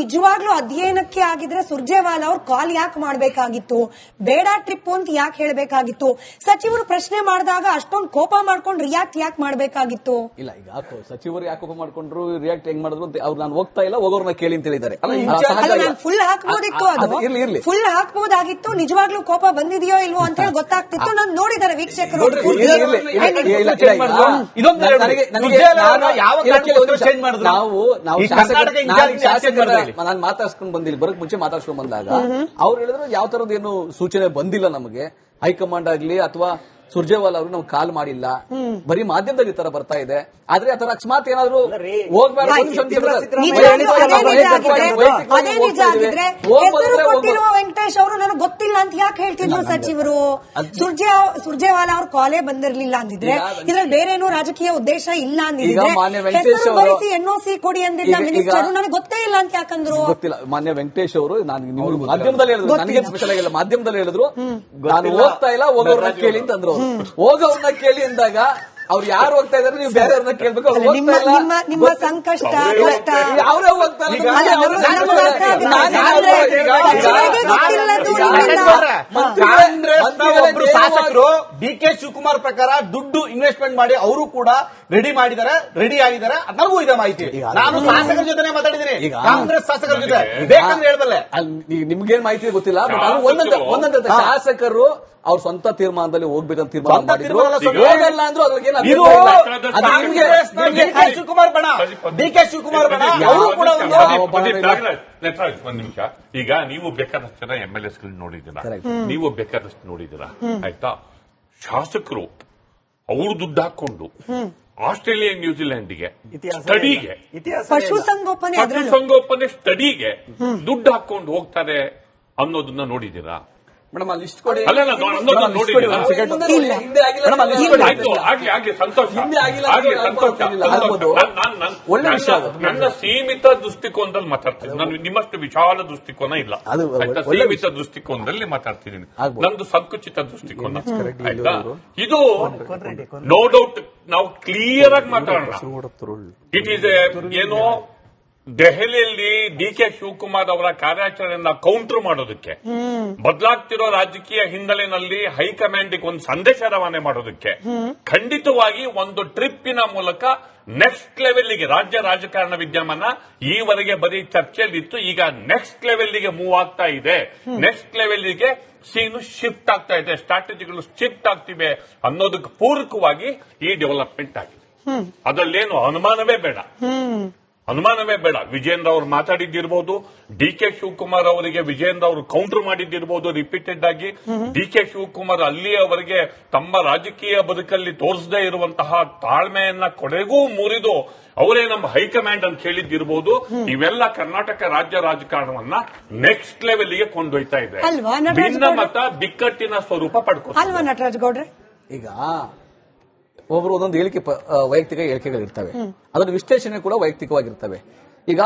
ನಿಜವಾಗ್ಲೂ ಅಧ್ಯಯನಕ್ಕೆ ಆಗಿದ್ರೆ ಸುರ್ಜೇವಾಲಾ ಅವ್ರು ಕಾಲ್ ಯಾಕೆ ಮಾಡ್ಬೇಕಾಗಿತ್ತು, ಬೇಡ ಟ್ರಿಪ್ ಅಂತ ಯಾಕೆ ಹೇಳ್ಬೇಕಾಗಿತ್ತು? ಸಚಿವರು ಪ್ರಶ್ನೆ ಮಾಡಿದಾಗ ಅಷ್ಟೊಂದು ಕೋಪ ಮಾಡ್ಕೊಂಡು ರಿಯಾಕ್ಟ್ ಯಾಕೆ ಮಾಡ್ಬೇಕಾಗಿತ್ತು? ಇಲ್ಲ, ಈಗ ಸಚಿವರು ಯಾಕೆ ಕೋಪ ಮಾಡ್ಕೊಂಡ್ರು, ರಿಯಾಕ್ಟ್ ಹೆಂಗ್ ಮಾಡಿದ್ರು ಅಂತ ಅವ್ರು ನಾನು ಹೋಗ್ತಾ ಇಲ್ಲ, ಹೋಗೋರ್ನ ಕೇಳಿ ಅಂತ ಹೇಳಿದ್ದಾರೆ. ಫುಲ್ ಹಾಕ್ಬೋದಿತ್ತು, ಅದು ಫುಲ್ ಹಾಕ್ಬೋದಾಗಿತ್ತು. ನಿಜವಾಗ್ಲೂ ಕೋಪ ಬಂದಿದೆಯೋ ಇಲ್ವೋ ಅಂತ ಹೇಳಿ ಗೊತ್ತಾಗ್ತಿತ್ತು. ನಾನು ನೋಡಿದ್ದಾರೆ ವೀಕ್ಷಕರು. ನಾನು ಮಾತಾಡ್ಸ್ಕೊಂಡ್ ಬಂದಿಲ್ಲ, ಬರಕ್ ಮುಂಚೆ ಮಾತಾಡ್ಸ್ಕೊಂಡ್ ಬಂದಾಗ ಅವ್ರು ಹೇಳಿದ್ರು ಯಾವ ತರದ ಏನು ಸೂಚನೆ ಬಂದಿಲ್ಲ ನಮಗೆ, ಹೈಕಮಾಂಡ್ ಆಗ್ಲಿ ಅಥವಾ ಸುರ್ಜೇವಾಲಾ ಅವರು ನಾವು ಕಾಲ್ ಮಾಡಿಲ್ಲ, ಬರೀ ಮಾಧ್ಯಮದಲ್ಲಿ ಈ ತರ ಬರ್ತಾ ಇದೆ. ಆದ್ರೆ ಆತರ ಅಕಸ್ಮಾತ್ ಏನಾದ್ರು ವೆಂಕಟೇಶ್ ಅವರು ನನಗೆ ಗೊತ್ತಿಲ್ಲ ಅಂತ ಯಾಕೆ ಹೇಳ್ತಿದ್ರು ಸಚಿವರು? ಸುರ್ಜೇವಾಲಾ ಅವ್ರ ಕಾಲೇ ಬಂದಿರ್ಲಿಲ್ಲ ಅಂದಿದ್ರೆ, ಇದ್ರಲ್ಲಿ ಬೇರೆ ಏನೋ ರಾಜಕೀಯ ಉದ್ದೇಶ ಇಲ್ಲ ಅಂದಿದ್ರೆ, ಬರೀಸಿ ಎನ್ಒಸಿ ಕೊಡಿ ಅಂದಿದ್ದ ಮಿನಿಸ್ಟರ್ ನನಗೆ ಗೊತ್ತೇ ಇಲ್ಲ ಅಂತ ಯಾಕಂದ್ರು? ಗೊತ್ತಿಲ್ಲ. ಮಾನ್ಯ ವೆಂಕಟೇಶ್ ಅವರು ನಾನು ಮಾಧ್ಯಮದಲ್ಲಿ ಹೇಳಿದ್ರು, ನನಗೆ ಸ್ಪೆಷಲ್ ಆಗಿಲ್ಲ, ಮಾಧ್ಯಮದಲ್ಲಿ ಹೇಳಿದ್ರು ನಾನು ಹೋಗ್ತಾ ಇಲ್ಲ, ಹೋಗೋರ್ನ ಕೇಳಿ ಅಂತ ಅಂದ್ರು. ಹೋಗೋರ್ನ ಕೇಳಿ ಅಂದಾಗ ಅವ್ರು ಯಾರು ಹೋಗ್ತಾ ಇದಾರೆ, ನೀವು ಬೇರೆಯವ್ರನ್ನ ಕೇಳ್ಬೇಕು. ನಿಮ್ಮ ಸಂಕಷ್ಟ ಅವರೇ ಹೋಗ್ತಾ ಶಾಸಕರು ಡಿ.ಕೆ. ಶಿವಕುಮಾರ್ ಪ್ರಕಾರ ದುಡ್ಡು ಇನ್ವೆಸ್ಟ್ಮೆಂಟ್ ಮಾಡಿ ಅವರು ಕೂಡ ರೆಡಿ ಆಗಿದ್ದಾರೆ. ನನಗೂ ಇದೆ ಮಾಹಿತಿ. ನಾನು ಶಾಸಕರ ಜೊತೆ ಮಾತಾಡಿದ್ದೀನಿ, ಕಾಂಗ್ರೆಸ್ ಶಾಸಕರ ಜೊತೆ. ಬೇಕಂದ್ರೆ ಹೇಳ್ಬಲ್ಲೆ, ನಿಮ್ಗೇನ್ ಮಾಹಿತಿ ಗೊತ್ತಿಲ್ಲ. ಒಂದಂತ ಶಾಸಕರು ಅವ್ರ ಸ್ವಂತ ತೀರ್ಮಾನದಲ್ಲಿ ಹೋಗ್ಬೇಕಂತ ತೀರ್ಮಾನ ಮಾಡಿದ್ರು. ಹೋಗಲ್ಲ ಅಂದ್ರೂ ಅದ್ರಿಗೆ ಶಿವಕುಮಾರ್ ಬಣ, ಡಿ.ಕೆ. ಶಿವಕುಮಾರ್ ಬಣ ಅವರು ಕೂಡ ಒಂದ್ ನಿಮಿಷ. ಈಗ ನೀವು ಬೇಕಾದಷ್ಟು ಜನ MLAs ನೋಡಿದ್ದೀರಾ, ನೀವು ಬೇಕಾದಷ್ಟು ನೋಡಿದ್ದೀರಾ, ಆಯ್ತಾ? ಶಾಸಕರು ಅವರು ದುಡ್ಡು ಹಾಕೊಂಡು ಆಸ್ಟ್ರೇಲಿಯಾ ನ್ಯೂಜಿಲೆಂಡ್ಗೆ ಸ್ಟಡಿಗೆ, ಪಶುಸಂಗೋಪನೆ ಸ್ಟಡಿಗೆ ದುಡ್ಡು ಹಾಕೊಂಡು ಹೋಗ್ತಾರೆ ಅನ್ನೋದನ್ನ ನೋಡಿದ್ದೀರಾ? ಮೇಡಮ್ ಅಲ್ಲಿ ಲಿಸ್ಟ್ ಕೊಡಿ. ನನ್ನ ಸೀಮಿತ ದೃಷ್ಟಿಕೋನದಲ್ಲಿ ಮಾತಾಡ್ತೀನಿ. ನಾನು ನಿಮ್ಮಷ್ಟು ವಿಶಾಲ ದೃಷ್ಟಿಕೋನ ಇಲ್ಲ, ಸೀಮಿತ ದೃಷ್ಟಿಕೋನದಲ್ಲಿ ಮಾತಾಡ್ತಿದ್ದೀನಿ. ನಂದು ಸಂಕುಚಿತ ದೃಷ್ಟಿಕೋನ, ಆಯ್ತಾ? ಇದು ನೋ ಡೌಟ್ ನಾವು ಕ್ಲಿಯರ್ ಆಗಿ ಮಾತಾಡೋಣ. ಇಟ್ ಈಸ್ ಏನೋ ದೆಹಲಿಯಲ್ಲಿ ಡಿ.ಕೆ. ಶಿವಕುಮಾರ್ ಅವರ ಕಾರ್ಯಾಚರಣೆಯನ್ನ ಕೌಂಟರ್ ಮಾಡೋದಕ್ಕೆ, ಬದಲಾಗ್ತಿರೋ ರಾಜಕೀಯ ಹಿನ್ನೆಲೆಯಲ್ಲಿ ಹೈಕಮಾಂಡ್ಗೆ ಒಂದು ಸಂದೇಶ ರವಾನೆ ಮಾಡೋದಕ್ಕೆ, ಖಂಡಿತವಾಗಿ ಒಂದು ಟ್ರಿಪ್ಪಿನ ಮೂಲಕ ನೆಕ್ಸ್ಟ್ ಲೆವೆಲ್ಗೆ ರಾಜ್ಯ ರಾಜಕಾರಣ ವಿದ್ಯಮಾನ ಈವರೆಗೆ ಬರೀ ಚರ್ಚೆಯಲ್ಲಿತ್ತು, ಈಗ ನೆಕ್ಸ್ಟ್ ಲೆವೆಲ್ಗೆ ಮೂವ್ ಆಗ್ತಾ ಇದೆ. ನೆಕ್ಸ್ಟ್ ಲೆವೆಲ್ಗೆ ಸೀನು ಶಿಫ್ಟ್ ಆಗ್ತಾ ಇದೆ, ಸ್ಟ್ರಾಟಜಿಗಳು ಶಿಫ್ಟ್ ಆಗ್ತಿವೆ ಅನ್ನೋದಕ್ಕೆ ಪೂರಕವಾಗಿ ಈ ಡೆವಲಪ್ಮೆಂಟ್ ಆಗಿದೆ. ಅದರಲ್ಲೇನು ಅನುಮಾನವೇ ಬೇಡ. ವಿಜೇಂದ್ರ ಅವರು ಮಾತಾಡಿದ್ದಿರಬಹುದು, ಡಿ.ಕೆ. ಶಿವಕುಮಾರ್ ಅವರಿಗೆ ವಿಜೇಂದ್ರ ಅವರು ಕೌಂಟರ್ ಮಾಡಿದ್ದಿರಬಹುದು ರಿಪೀಟೆಡ್ ಆಗಿ. ಡಿ.ಕೆ. ಶಿವಕುಮಾರ್ ಅಲ್ಲಿಯವರೆಗೆ ತಮ್ಮ ರಾಜಕೀಯ ಬದುಕಲ್ಲಿ ತೋರಿಸದೇ ಇರುವಂತಹ ತಾಳ್ಮೆಯನ್ನ ಕೊನೆಗೂ ಮುರಿದು ಅವರೇ ನಮ್ಮ ಹೈಕಮಾಂಡ್ ಅಂತ ಹೇಳಿದ್ದಿರಬಹುದು. ಇವೆಲ್ಲ ಕರ್ನಾಟಕ ರಾಜ್ಯ ರಾಜಕಾರಣವನ್ನ ನೆಕ್ಸ್ಟ್ ಲೆವೆಲ್ಗೆ ಕೊಂಡೊಯ್ತಾ ಇದೆ. ಭಿನ್ನಮತ ಬಿಕ್ಕಟ್ಟಿನ ಸ್ವರೂಪ ಪಡ್ಕೊಂಡು ಅಲ್ವಾ ನಟರಾಜ್ ಗೌಡ್ರೆ? ಈಗ ಒಬ್ರು ಒಂದೊಂದು ಹೇಳಿಕೆ ವೈಯಕ್ತಿಕ ಹೇಳಿಕೆಗಳಿರ್ತವೆ, ಅದರ ವಿಶ್ಲೇಷಣೆ ಕೂಡ ವೈಯಕ್ತಿಕವಾಗಿರ್ತವೆ. ಈಗ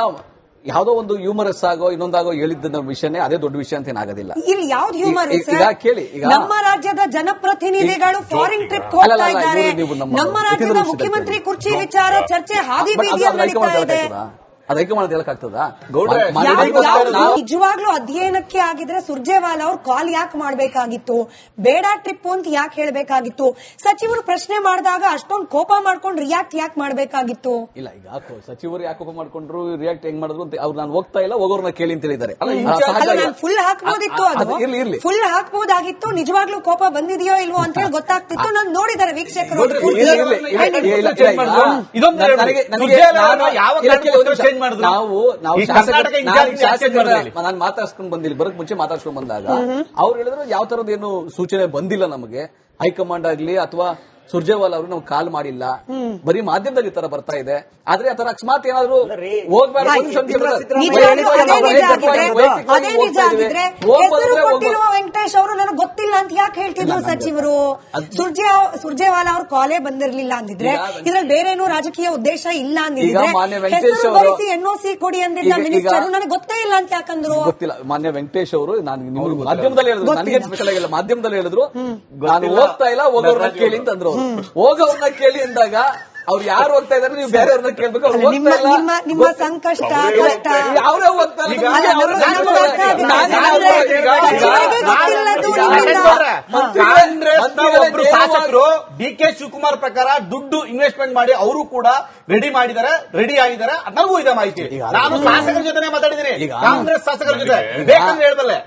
ಯಾವುದೋ ಒಂದು ಹ್ಯೂಮರಸ್ ಆಗೋ ಇನ್ನೊಂದಾಗೋ ಹೇಳಿದ್ದ ವಿಷಯನೇ ಅದೇ ದೊಡ್ಡ ವಿಷಯ ಅಂತ ಏನಾಗೋದಿಲ್ಲ. ಇಲ್ಲಿ ಯಾವ್ದು ಹ್ಯೂಮರಸ್? ಈಗ ಕೇಳಿ, ಈಗ ನಮ್ಮ ರಾಜ್ಯದ ಜನಪ್ರತಿನಿಧಿಗಳು ಫಾರಿನ್ ಟ್ರಿಪ್ ಹೋಗ್ತಾ ಇದ್ದಾರೆ, ನಮ್ಮ ರಾಜ್ಯದ ಮುಖ್ಯಮಂತ್ರಿ ಕುರ್ಚಿ ವಿಚಾರ ಚರ್ಚೆ ಹಾದಿ ಬೀದಿಯಲ್ಲಿ ನಡೀತಾ ಇದೆ. ಅದು ಹೈಕಮಾಂಡ್ ಹೇಳಕ್ಕಾಗ್ತದ? ನಿಜವಾಗ್ಲೂ ಅಧ್ಯಯನಕ್ಕೆ ಆಗಿದ್ರೆ ಸುರ್ಜೇವಾಲಾ ಅವ್ರು ಕಾಲ್ ಯಾಕೆ ಮಾಡ್ಬೇಕಾಗಿತ್ತು, ಬೇಡ ಟ್ರಿಪ್ ಅಂತ ಯಾಕೆ ಹೇಳ್ಬೇಕಾಗಿತ್ತು? ಸಚಿವರು ಪ್ರಶ್ನೆ ಮಾಡಿದಾಗ ಅಷ್ಟೊಂದು ಕೋಪ ಮಾಡ್ಕೊಂಡು ರಿಯಾಕ್ಟ್ ಯಾಕೆ ಮಾಡ್ಬೇಕಾಗಿತ್ತು? ಇಲ್ಲ, ಈಗ ಸಚಿವರು ಯಾಕೆ ಕೋಪ ಮಾಡ್ಕೊಂಡ್ರು, ರಿಯಾಕ್ಟ್ ಹೆಂಗ್ ಮಾಡಿದ್ರು ಅಂತ ಅವ್ರು ನಾನು ಹೋಗ್ತಾ ಇಲ್ಲ, ಹೋಗೋರ್ನ ಕೇಳಿ ಅಂತ ಹೇಳಿದ್ದಾರೆ. ಫುಲ್ ಹಾಕ್ಬೋದಿತ್ತು, ಅದು ಫುಲ್ ಹಾಕ್ಬೋದಾಗಿತ್ತು. ನಿಜವಾಗ್ಲೂ ಕೋಪ ಬಂದಿದೆಯೋ ಇಲ್ವೋ ಅಂತ ಹೇಳಿ ಗೊತ್ತಾಗ್ತಿತ್ತು. ನಾನು ನೋಡಿದ್ದಾರೆ ವೀಕ್ಷಕರು. ನಾನು ಮಾತಾಡ್ಸ್ಕೊಂಡ್ ಬಂದಿಲ್ಲ, ಬರಕ್ ಮುಂಚೆ ಮಾತಾಡ್ಸ್ಕೊಂಡ್ ಬಂದಾಗ ಅವ್ರು ಹೇಳಿದ್ರು ಯಾವ ತರದ ಏನು ಸೂಚನೆ ಬಂದಿಲ್ಲ ನಮಗೆ, ಹೈಕಮಾಂಡ್ ಆಗ್ಲಿ ಅಥವಾ ಸುರ್ಜೇವಾಲಾ ಅವರು ನಾವು ಕಾಲ್ ಮಾಡಿಲ್ಲ, ಬರೀ ಮಾಧ್ಯಮದಲ್ಲಿ ಈ ತರ ಬರ್ತಾ ಇದೆ. ಆದ್ರೆ ಆತರ ಅಕಸ್ಮಾತ್ ಏನಾದ್ರು ವೆಂಕಟೇಶ್ ಅವರು ನನಗೆ ಗೊತ್ತಿಲ್ಲ ಅಂತ ಯಾಕೆ ಹೇಳ್ತಿದ್ರು ಸಚಿವರು? ಸುರ್ಜೇವಾಲಾ ಅವ್ರ ಕಾಲೇ ಬಂದಿರ್ಲಿಲ್ಲ ಅಂದಿದ್ರೆ, ಇದ್ರಲ್ಲಿ ಬೇರೆ ಏನೋ ರಾಜಕೀಯ ಉದ್ದೇಶ ಇಲ್ಲ ಅಂದಿದ್ರೆ, ಬರೀಸಿ ಎನ್ಒಸಿ ಕೊಡಿ ಅಂದಿದ್ದ ಮಿನಿಸ್ಟರ್ ನನಗೆ ಗೊತ್ತೇ ಇಲ್ಲ ಅಂತ ಯಾಕಂದ್ರು? ಗೊತ್ತಿಲ್ಲ. ಮಾನ್ಯ ವೆಂಕಟೇಶ್ ಅವರು ನಾನು ಮಾಧ್ಯಮದಲ್ಲಿ ಹೇಳಿದ್ರು, ನನಗೆ ಸ್ಪೆಷಲ್ ಆಗಿಲ್ಲ, ಮಾಧ್ಯಮದಲ್ಲಿ ಹೇಳಿದ್ರು ನಾನು ಹೋಗ್ತಾ ಇಲ್ಲ, ಹೋಗೋರ್ನ ಕೇಳಿ ಅಂತ ಅಂದ್ರು. ಹೋಗೋರ್ನ ಕೇಳಿ ಅಂದಾಗ ಅವ್ರು ಯಾರು ಹೋಗ್ತಾ ಇದಾರೆ ನೀವು ಬೇರೆಯವ್ರನ್ನ ಕೇಳ್ಬೇಕು. ಅವ್ರು ಹೋಗ್ತಾ ಇಲ್ಲ. ನಿಮ್ಮ ಸಂಕಷ್ಟ ಕಷ್ಟ ಯಾವ್ರೇ ಹೋಗ್ತಾ ಇಲ್ಲ. ಕಾಂಗ್ರೆಸ್ ಒಬ್ರು ಶಾಸಕರು ಡಿ.ಕೆ. ಶಿವಕುಮಾರ್ ಪ್ರಕಾರ ದುಡ್ಡು ಇನ್ವೆಸ್ಟ್ಮೆಂಟ್ ಮಾಡಿ ಅವರು ಕೂಡ ರೆಡಿ ಮಾಡಿದ್ದಾರೆ, ರೆಡಿ ಆಗಿದ್ದಾರೆ. ನನಗೂ ಇದೆ ಮಾಹಿತಿ. ನಾನು ಶಾಸಕರ ಜೊತೆ ಮಾತಾಡಿದ್ದೀನಿ, ಕಾಂಗ್ರೆಸ್ ಶಾಸಕರ ಜೊತೆ. ಬೇಕಂದ್ರೆ ಹೇಳ್ಬಲ್ಲೆ.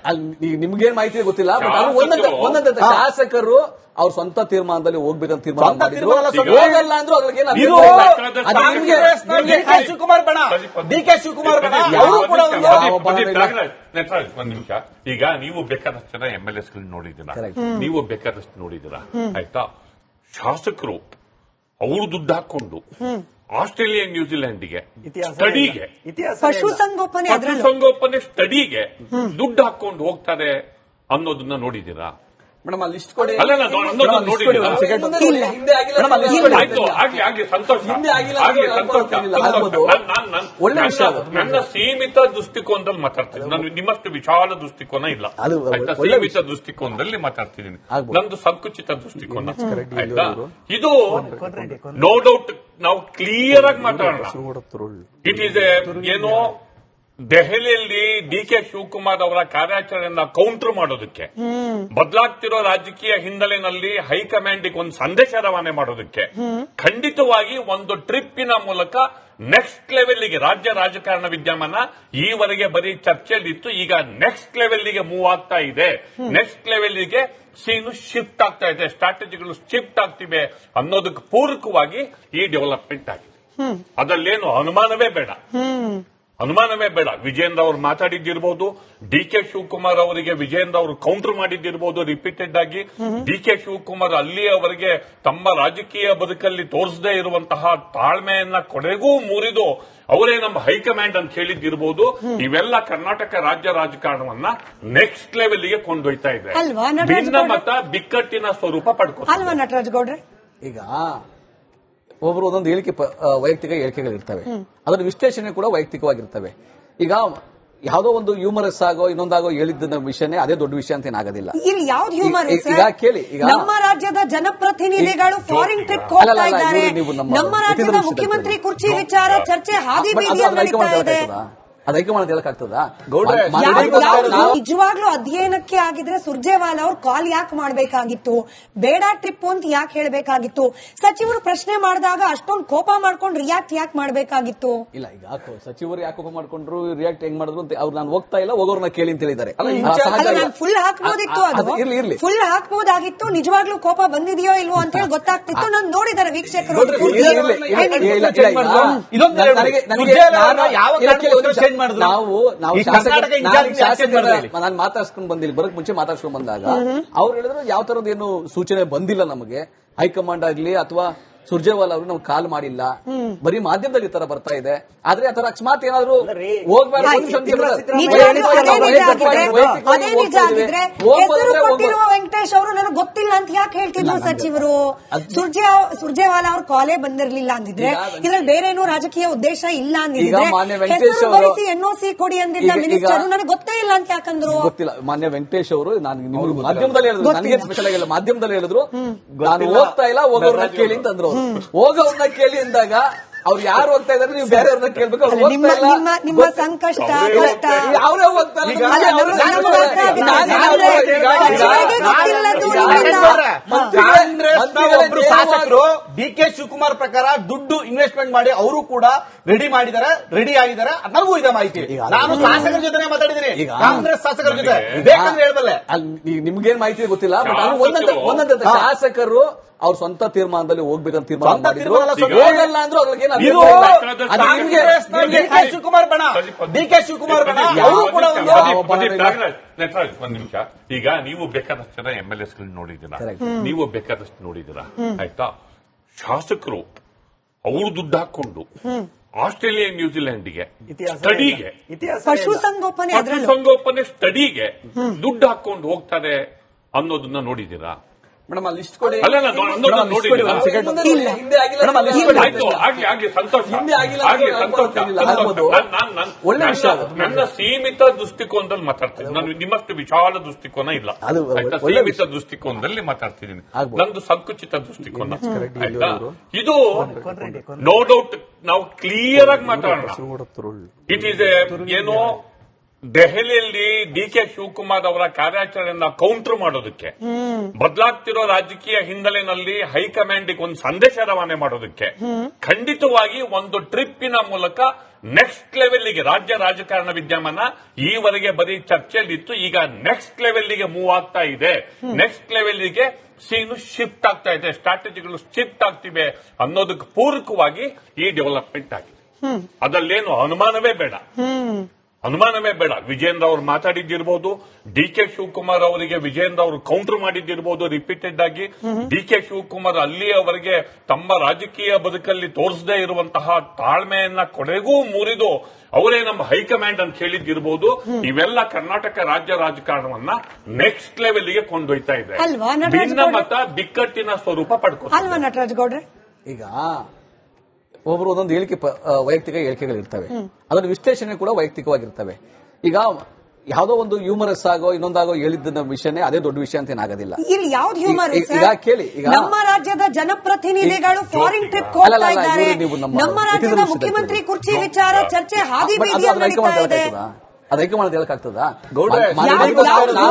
ನಿಮ್ಗೇನ್ ಮಾಹಿತಿ ಗೊತ್ತಿಲ್ಲ. ಬಟ್ ಅದು ಒಂದಂತ ಶಾಸಕರು ಅವ್ರ ಸ್ವಂತ ತೀರ್ಮಾನದಲ್ಲಿ ಹೋಗ್ಬೇಕಂತ ತೀರ್ಮಾನ ಮಾಡಿದ್ರು. ಹೋಗಲ್ಲ ಅಂದ್ರೂ ಅದ್ರಗೇನು ಡಿ.ಕೆ. ಶಿವಕುಮಾರ್ ಬಣ ಅವರು ಕೂಡ ಒಂದ್ ನಿಮಿಷ. ಈಗ ನೀವು ಬೇಕಾದಷ್ಟು ಜನ MLAs ನೋಡಿದ್ದೀರಾ, ನೀವು ಬೇಕಾದಷ್ಟು ನೋಡಿದ್ದೀರಾ, ಆಯ್ತಾ? ಶಾಸಕರು ಅವರು ದುಡ್ಡು ಹಾಕೊಂಡು ಆಸ್ಟ್ರೇಲಿಯಾ ನ್ಯೂಜಿಲೆಂಡ್ಗೆ ಸ್ಟಡಿಗೆ, ಪಶುಸಂಗೋಪನೆ ಸ್ಟಡಿಗೆ ದುಡ್ಡು ಹಾಕೊಂಡು ಹೋಗ್ತಾರೆ ಅನ್ನೋದನ್ನ ನೋಡಿದ್ದೀರಾ? ಮೇಡಮ್ ಅಲ್ಲಿ ಲಿಸ್ಟ್ ಕೊಡಿ. ಅಲ್ಲ ನೋಡಿದ್ದೀರಾ? ಆಯ್ತು, ಆಗ್ಲಿ ಸಂತೋಷ. ಒಳ್ಳೆ ವಿಷಯ. ನನ್ನ ಸೀಮಿತ ದೃಷ್ಟಿಕೋನದಲ್ಲಿ ಮಾತಾಡ್ತೀನಿ. ನಾನು ನಿಮ್ಮಷ್ಟು ವಿಶಾಲ ದೃಷ್ಟಿಕೋನ ಇಲ್ಲ, ಸೀಮಿತ ದೃಷ್ಟಿಕೋನದಲ್ಲಿ ಮಾತಾಡ್ತಿದ್ದೀನಿ. ನಂದು ಸಂಕುಚಿತ ದೃಷ್ಟಿಕೋನ, ಆಯ್ತಾ? ಇದು ನೋ ಡೌಟ್ ನಾವು ಕ್ಲಿಯರ್ ಆಗಿ ಮಾತಾಡೋಣ. ಇಟ್ ಈಸ್ ಏನೋ ದೆಹಲಿಯಲ್ಲಿ ಡಿ.ಕೆ. ಶಿವಕುಮಾರ್ ಅವರ ಕಾರ್ಯಾಚರಣೆಯನ್ನ ಕೌಂಟರ್ ಮಾಡೋದಕ್ಕೆ, ಬದಲಾಗ್ತಿರೋ ರಾಜಕೀಯ ಹಿನ್ನೆಲೆಯಲ್ಲಿ ಹೈಕಮಾಂಡ್ಗೆ ಒಂದು ಸಂದೇಶ ರವಾನೆ ಮಾಡೋದಕ್ಕೆ, ಖಂಡಿತವಾಗಿ ಒಂದು ಟ್ರಿಪ್ಪಿನ ಮೂಲಕ ನೆಕ್ಸ್ಟ್ ಲೆವೆಲ್ಗೆ ರಾಜ್ಯ ರಾಜಕಾರಣ ವಿದ್ಯಮಾನ ಈವರೆಗೆ ಬರೀ ಚರ್ಚೆಯಲ್ಲಿತ್ತು, ಈಗ ನೆಕ್ಸ್ಟ್ ಲೆವೆಲ್ಗೆ ಮೂವ್ ಆಗ್ತಾ ಇದೆ. ನೆಕ್ಸ್ಟ್ ಲೆವೆಲ್ಗೆ ಸೀನು ಶಿಫ್ಟ್ ಆಗ್ತಾ ಇದೆ, ಸ್ಟ್ರಾಟಜಿಗಳು ಶಿಫ್ಟ್ ಆಗ್ತಿವೆ ಅನ್ನೋದಕ್ಕೆ ಪೂರಕವಾಗಿ ಈ ಡೆವಲಪ್ಮೆಂಟ್ ಆಗಿದೆ. ಅದರಲ್ಲೇನು ಅನುಮಾನವೇ ಬೇಡ. ವಿಜೇಂದ್ರ ಅವರು ಮಾತಾಡಿದ್ದಿರಬಹುದು, ಡಿ.ಕೆ. ಶಿವಕುಮಾರ್ ಅವರಿಗೆ ವಿಜೇಂದ್ರ ಅವರು ಕೌಂಟರ್ ಮಾಡಿದ್ದಿರಬಹುದು ರಿಪೀಟೆಡ್ ಆಗಿ. ಡಿ.ಕೆ. ಶಿವಕುಮಾರ್ ಅಲ್ಲಿ ಅವರಿಗೆ ತಮ್ಮ ರಾಜಕೀಯ ಬದುಕಲ್ಲಿ ತೋರಿಸದೇ ಇರುವಂತಹ ತಾಳ್ಮೆಯನ್ನ ಕೊನೆಗೂ ಮುರಿದು ಅವರೇ ನಮ್ಮ ಹೈಕಮಾಂಡ್ ಅಂತ ಹೇಳಿದ್ದಿರಬಹುದು. ಇವೆಲ್ಲ ಕರ್ನಾಟಕ ರಾಜ್ಯ ರಾಜಕಾರಣವನ್ನ ನೆಕ್ಸ್ಟ್ ಲೆವೆಲ್ಗೆ ಕೊಂಡೊಯ್ತಾ ಇದೆ. ಭಿನ್ನಮತ ಬಿಕ್ಕಟ್ಟಿನ ಸ್ವರೂಪ ಪಡ್ಕೊಳ್ತಾ ನಟರಾಜ್ ಗೌಡ್ರೆ. ಈಗ ಒಬ್ರು ಒಂದೊಂದು ಹೇಳಿಕೆ ವೈಯಕ್ತಿಕ ಹೇಳಿಕೆಗಳಿರ್ತವೆ, ಅದರ ವಿಶ್ಲೇಷಣೆ ಕೂಡ ವೈಯಕ್ತಿಕವಾಗಿರ್ತವೆ. ಈಗ ಯಾವುದೋ ಒಂದು ಹ್ಯೂಮರಸ್ ಆಗೋ ಇನ್ನೊಂದಾಗೋ ಹೇಳಿದ್ದ ವಿಷಯನೇ ಅದೇ ದೊಡ್ಡ ವಿಷಯ ಅಂತ ಏನಾಗೋದಿಲ್ಲ. ಇಲ್ಲಿ ಯಾವ್ದು ಹ್ಯೂಮರಸ್? ಈಗ ಕೇಳಿ, ಈಗ ನಮ್ಮ ರಾಜ್ಯದ ಜನಪ್ರತಿನಿಧಿಗಳು ಫಾರಿನ್ ಟ್ರಿಪ್ ಹೋಗ್ತಾ ಇದ್ದಾರೆ. ನಮ್ಮ ರಾಜ್ಯದ ಮುಖ್ಯಮಂತ್ರಿ ಕುರ್ಚಿ ವಿಚಾರ ಚರ್ಚೆ ಹಾದಿ ಬೀದಿಯಲ್ಲಿ ನಡೀತಾ ಇದೆ. ಅದು ಹೈಕಮಾಂಡ್ ಹೇಳಕ್ಕಾಗ್ತದ? ನಿಜವಾಗ್ಲೂ ಅಧ್ಯಯನಕ್ಕೆ ಆಗಿದ್ರೆ ಸುರ್ಜೇವಾಲಾ ಅವ್ರು ಕಾಲ್ ಯಾಕೆ ಮಾಡಬೇಕಾಗಿತ್ತು? ಬೇಡ ಟ್ರಿಪ್ ಅಂತ ಯಾಕೆ ಹೇಳಬೇಕಾಗಿತ್ತು? ಸಚಿವರು ಪ್ರಶ್ನೆ ಮಾಡಿದಾಗ ಅಷ್ಟೊಂದು ಕೋಪ ಮಾಡ್ಕೊಂಡು ರಿಯಾಕ್ಟ್ ಯಾಕೆ ಮಾಡಬೇಕಾಗಿತ್ತು? ಇಲ್ಲ, ಈಗ ಸಚಿವರು ಯಾಕೆ ಕೋಪ ಮಾಡ್ಕೊಂಡ್ರು, ರಿಯಾಕ್ಟ್ ಹೆಂಗ್ ಮಾಡಿದ್ರು ಅಂತ ಅವ್ರು ನಾನು ಹೋಗ್ತಾ ಇಲ್ಲ, ಹೋಗೋರ್ನ ಕೇಳಿ ಅಂತ ಹೇಳಿದ್ದಾರೆ. ಫುಲ್ ಹಾಕ್ಬೋದಿತ್ತು, ಅದು ಫುಲ್ ಹಾಕ್ಬೋದಾಗಿತ್ತು. ನಿಜವಾಗ್ಲೂ ಕೋಪ ಬಂದಿದೆಯೋ ಇಲ್ವೋ ಅಂತ ಹೇಳಿ ಗೊತ್ತಾಗ್ತಿತ್ತು. ನಾನು ನೋಡಿದ್ದಾರೆ ವೀಕ್ಷಕರು. ನಾನು ಮಾತಾಡ್ಸ್ಕೊಂಡ್ ಬಂದಿಲ್ಲ, ಬರಕ್ ಮುಂಚೆ ಮಾತಾಡ್ಸ್ಕೊಂಡ್ ಬಂದಾಗ ಅವ್ರು ಹೇಳಿದ್ರು ಯಾವ ತರದ ಏನು ಸೂಚನೆ ಬಂದಿಲ್ಲ ನಮಗೆ, ಹೈಕಮಾಂಡ್ ಆಗ್ಲಿ ಅಥವಾ ಸುರ್ಜೇವಾಲಾ ಅವರು ನಮ್ಗೆ ಕಾಲ್ ಮಾಡಿಲ್ಲ, ಬರೀ ಮಾಧ್ಯಮದಲ್ಲಿ ತರ ಬರ್ತಾ ಇದೆ. ಆದ್ರೆ ಆತರ ಅಕಸ್ಮಾತ್ ಏನಾದ್ರು ವೆಂಕಟೇಶ್ ಅವರು ನನಗೆ ಗೊತ್ತಿಲ್ಲ ಅಂತ ಯಾಕೆ ಹೇಳ್ತಿದ್ರು ಸಚಿವರು? ಸುರ್ಜೇವಾಲಾ ಅವ್ರ ಕಾಲೇ ಬಂದಿರ್ಲಿಲ್ಲ ಅಂದಿದ್ರೆ, ಇದ್ರಲ್ಲಿ ಬೇರೆ ಏನೋ ರಾಜಕೀಯ ಉದ್ದೇಶ ಇಲ್ಲ ಅಂದಿದ್ರೆ, NOC ಕೊಡಿ ಅಂದಿದ್ದ ಮಿನಿಸ್ಟರ್ ನನಗೆ ಗೊತ್ತೇ ಇಲ್ಲ ಅಂತ ಯಾಕಂದ್ರು? ಗೊತ್ತಿಲ್ಲ. ಮಾನ್ಯ ವೆಂಕಟೇಶ್ ಅವರು ಮಾಧ್ಯಮದಲ್ಲಿ ಹೇಳಿದ್ರು, ನನಗೆ ಸ್ಪೆಷಲ್ ಆಗಿಲ್ಲ, ಮಾಧ್ಯಮದಲ್ಲಿ ಹೇಳಿದ್ರು ನಾನು ಹೋಗ್ತಾ ಇಲ್ಲ, ಹೋಗೋರ್ನ ಕೇಳಿ ಅಂತ ಅಂದ್ರು. ಹೋಗೋರ್ನ ಕೇಳಿ ಅಂದಾಗ ಅವ್ರು ಯಾರು ಹೋಗ್ತಾ ಇದಾರೆ ನೀವು ಬೇರೆಯವ್ರನ್ನ ಕೇಳ್ಬೇಕು. ನಿಮ್ಮ ಸಂಕಷ್ಟ ಕಷ್ಟ ಯಾವ್ರೇ ಹೋಗ್ತಾ ಒಬ್ರು ಶಾಸಕರು ಡಿ.ಕೆ. ಶಿವಕುಮಾರ್ ಪ್ರಕಾರ ದುಡ್ಡು ಇನ್ವೆಸ್ಟ್ಮೆಂಟ್ ಮಾಡಿ ಅವರು ಕೂಡ ರೆಡಿ ಮಾಡಿದ್ದಾರೆ, ರೆಡಿ ಆಗಿದ್ದಾರೆ. ನನಗೂ ಇದೆ ಮಾಹಿತಿ. ನಾನು ಶಾಸಕರ ಜೊತೆ ಮಾತಾಡಿದ್ದೀನಿ, ಕಾಂಗ್ರೆಸ್ ಶಾಸಕರ ಜೊತೆ. ಬೇಕಂದ್ರೆ ಹೇಳ್ಬಲ್ಲೆ. ನಿಮ್ಗೇನ್ ಮಾಹಿತಿ ಗೊತ್ತಿಲ್ಲ. ಬಟ್ ಅದು ಒಂದಂತ ಶಾಸಕರು ಅವ್ರ ಸ್ವಂತ ತೀರ್ಮಾನದಲ್ಲಿ ಹೋಗ್ಬೇಕಂತ ತೀರ್ಮಾನ ಮಾಡಿದ್ರು. ಹೋಗಲ್ಲ ಅಂದ್ರೂ ಅದ್ರಗೇನು ಶಿವಕುಮಾರ್ ಬಣ ಡಿ.ಕೆ. ಶಿವಕುಮಾರ್ ಬಣ ಅವರು ಕೂಡ ನಟರಾಜ್ ಒಂದ್ ನಿಮಿಷ. ಈಗ ನೀವು ಬೇಕಾದಷ್ಟು ಜನ MLAs ನೋಡಿದ್ದೀರಾ, ನೀವು ಬೇಕಾದಷ್ಟು ನೋಡಿದ್ದೀರಾ, ಆಯ್ತಾ? ಶಾಸಕರು ಅವರು ದುಡ್ಡು ಹಾಕೊಂಡು ಆಸ್ಟ್ರೇಲಿಯಾ ನ್ಯೂಜಿಲೆಂಡ್ಗೆ ಸ್ಟಡಿಗೆ, ಪಶುಸಂಗೋಪನೆ ಸ್ಟಡಿಗೆ ದುಡ್ಡು ಹಾಕೊಂಡು ಹೋಗ್ತಾರೆ ಅನ್ನೋದನ್ನ ನೋಡಿದ್ದೀರಾ? ಮೇಡಮ್ ಅಲ್ಲಿ ಲಿಸ್ಟ್ ಕೊಡಿ. ಅಲ್ಲ, ನೋಡಿ ಹಿಂದೆ ಆಗಿಲ್ಲ. ಆಯ್ತು, ಆಗ್ಲಿ ಸಂತೋಷ, ಹಿಂದೆ ಆಗಿಲ್ಲ, ಆಗ್ಲಿ ಸಂತೋಷ. ಆಗ್ಬೋದು. ಒಳ್ಳೆ ವಿಷಯ ಅದು. ನನ್ನ ಸೀಮಿತ ದೃಷ್ಟಿಕೋನದಲ್ಲಿ ಮಾತಾಡ್ತೀನಿ. ನಾನು ನಿಮ್ಮಷ್ಟು ವಿಶಾಲ ದೃಷ್ಟಿಕೋನ ಇಲ್ಲ. ಆಯ್ತಾ? ಸೀಮಿತ ದೃಷ್ಟಿಕೋನದಲ್ಲಿ ಮಾತಾಡ್ತಿದ್ದೀನಿ. ನಂದು ಸಂಕುಚಿತ ದೃಷ್ಟಿಕೋನ. ಆಯ್ತಾ? ಇದು ನೋ ಡೌಟ್ ನಾವು ಕ್ಲಿಯರ್ ಆಗಿ ಮಾತಾಡೋಣ. ಇಟ್ ಈಸ್ ಏನೋ ದೆಹಲಿಯಲ್ಲಿ ಡಿ.ಕೆ. ಶಿವಕುಮಾರ್ ಅವರ ಕಾರ್ಯಾಚರಣೆಯನ್ನ ಕೌಂಟರ್ ಮಾಡೋದಕ್ಕೆ, ಬದಲಾಗ್ತಿರೋ ರಾಜಕೀಯ ಹಿನ್ನೆಲೆಯಲ್ಲಿ ಹೈಕಮಾಂಡ್ ಒಂದು ಸಂದೇಶ ರವಾನೆ ಮಾಡೋದಕ್ಕೆ, ಖಂಡಿತವಾಗಿ ಒಂದು ಟ್ರಿಪ್ಪಿನ ಮೂಲಕ ನೆಕ್ಸ್ಟ್ ಲೆವೆಲ್ಗೆ ರಾಜ್ಯ ರಾಜಕಾರಣ ವಿದ್ಯಮಾನ ಈವರೆಗೆ ಬರೀ ಚರ್ಚೆಯಲ್ಲಿತ್ತು. ಈಗ ನೆಕ್ಸ್ಟ್ ಲೆವೆಲ್ಗೆ ಮೂವ್ ಆಗ್ತಾ ಇದೆ. ನೆಕ್ಸ್ಟ್ ಲೆವೆಲ್ಗೆ ಸೀನು ಶಿಫ್ಟ್ ಆಗ್ತಾ ಇದೆ, ಸ್ಟ್ರಾಟಜಿಗಳು ಶಿಫ್ಟ್ ಆಗ್ತಿವೆ ಅನ್ನೋದಕ್ಕೆ ಪೂರಕವಾಗಿ ಈ ಡೆವಲಪ್ಮೆಂಟ್ ಆಗಿದೆ. ಅದರಲ್ಲೇನು ಅನುಮಾನವೇ ಬೇಡ. ವಿಜೇಂದ್ರ ಅವರು ಮಾತಾಡಿದ್ದಿರಬಹುದು, ಡಿ.ಕೆ. ಶಿವಕುಮಾರ್ ಅವರಿಗೆ ವಿಜೇಂದ್ರ ಅವರು ಕೌಂಟರ್ ಮಾಡಿದ್ದಿರಬಹುದು ರಿಪೀಟೆಡ್ ಆಗಿ. ಡಿ.ಕೆ. ಶಿವಕುಮಾರ್ ಅಲ್ಲಿಯವರೆಗೆ ತಮ್ಮ ರಾಜಕೀಯ ಬದುಕಲ್ಲಿ ತೋರಿಸದೇ ಇರುವಂತಹ ತಾಳ್ಮೆಯನ್ನ ಕೊನೆಗೂ ಮುರಿದು ಅವರೇ ನಮ್ಮ ಹೈಕಮಾಂಡ್ ಅಂತ ಹೇಳಿದ್ದಿರಬಹುದು. ಇವೆಲ್ಲ ಕರ್ನಾಟಕ ರಾಜ್ಯ ರಾಜಕಾರಣವನ್ನ ನೆಕ್ಸ್ಟ್ ಲೆವೆಲ್ಗೆ ಕೊಂಡೊಯ್ತಾ ಇದೆ. ಭಿನ್ನಮತ ಬಿಕ್ಕಟ್ಟಿನ ಸ್ವರೂಪ ಪಡ್ಕೊಂಡು ಅಲ್ವಾ ನಟರಾಜ್ ಗೌಡ್ರೆ? ಈಗ ಒಬ್ಬರು ಒಂದೊಂದು ಹೇಳಿಕೆ ವೈಯಕ್ತಿಕ ಹೇಳಿಕೆಗಳಿರ್ತವೆ, ಅದರ ವಿಶ್ಲೇಷಣೆ ಕೂಡ ವೈಯಕ್ತಿಕವಾಗಿರ್ತವೆ. ಈಗ ಯಾವುದೋ ಒಂದು ಹ್ಯೂಮರಸ್ ಆಗೋ ಇನ್ನೊಂದಾಗೋ ಹೇಳಿದ್ದ ವಿಷಯನೇ ಅದೇ ದೊಡ್ಡ ವಿಷಯ ಅಂತ ಏನಾಗೋದಿಲ್ಲ. ಇಲ್ಲಿ ಯಾವ್ದು ಹ್ಯೂಮರ್? ಈಗ ಕೇಳಿ, ಈಗ ನಮ್ಮ ರಾಜ್ಯದ ಜನಪ್ರತಿನಿಧಿಗಳು ಫಾರಿನ್ ಟ್ರಿಪ್ ಹೋಗ್ತಾ ಇದ್ದಾರೆ. ನಮ್ಮ ರಾಜ್ಯದ ಮುಖ್ಯಮಂತ್ರಿ ಕುರ್ಚಿ ವಿಚಾರ ಚರ್ಚೆ ಹಾದಿ ಬೀದಿಯಲ್ಲಿ ನಡೀತಾ ಇದೆ. ಅದು ಹೈಕಮಾಂಡ್ ಹೇಳಕ್ಕಾಗ್ತದ?